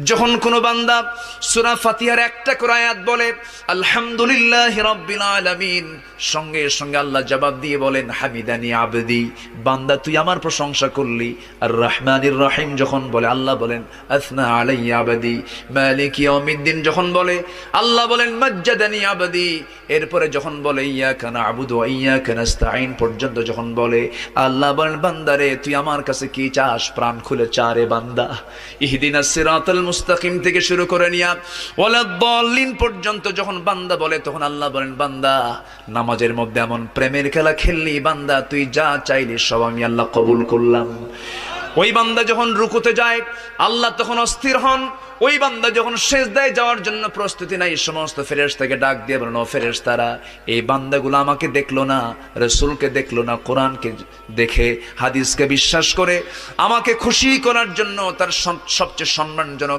যখন কোনো বান্দা সূরা ফাতিহার একটা করে আয়াত বলে আলহামদুলিল্লাহি রাব্বিল আলামিন, সঙ্গে সঙ্গে আল্লাহ জবাব দিয়ে বলেন হামিদানি আবদি, বান্দা তুই আমার প্রশংসা করলি। আর রহমানির রহিম যখন বলে আল্লাহ বলেন আসনা আলাইয়া আবদি। মালিক ইয়াউমিদ্দিন যখন বলে আল্লাহ বলেন মাজ্জাদানি আবদি। এরপরে যখন বলে ইয়াকা না'বুদু ওয়া ইয়াকা নাস্তাঈন পর্যন্ত যখন বলে আল্লাহ বলেন বান্দারে তুই আমার কাছে কি চাস, প্রাণ খুলে চারে বান্দা। ইহদিনাস সিরাতাল মুস্তাকিম থেকে শুরু করে নিয়া ওয়ালাদ-দাল্লিন পর্যন্ত যখন বান্দা বলে তখন আল্লাহ বলেন বান্দা নামাজের মধ্যে এমন প্রেমের খেলা খেললি বান্দা, তুই যা চাইলি সব আমি আল্লাহ কবুল করলাম। ওই বান্দা যখন রুকুতে যায় আল্লাহ তখন অস্থির হন। ওই বান্দা যখন সিজদায় যাওয়ার জন্য প্রস্তুতি নাই, সমস্ত ফেরেশতাকে ডাক দিয়ে বলেন ও ফেরেশতারা, এই বান্দাগুলো আমাকে দেখলো না, রাসূলকে দেখলো না, কোরআনকে দেখে হাদিসকে বিশ্বাস করে আমাকে খুশি করার জন্য তার সবচেয়ে সম্মানজনক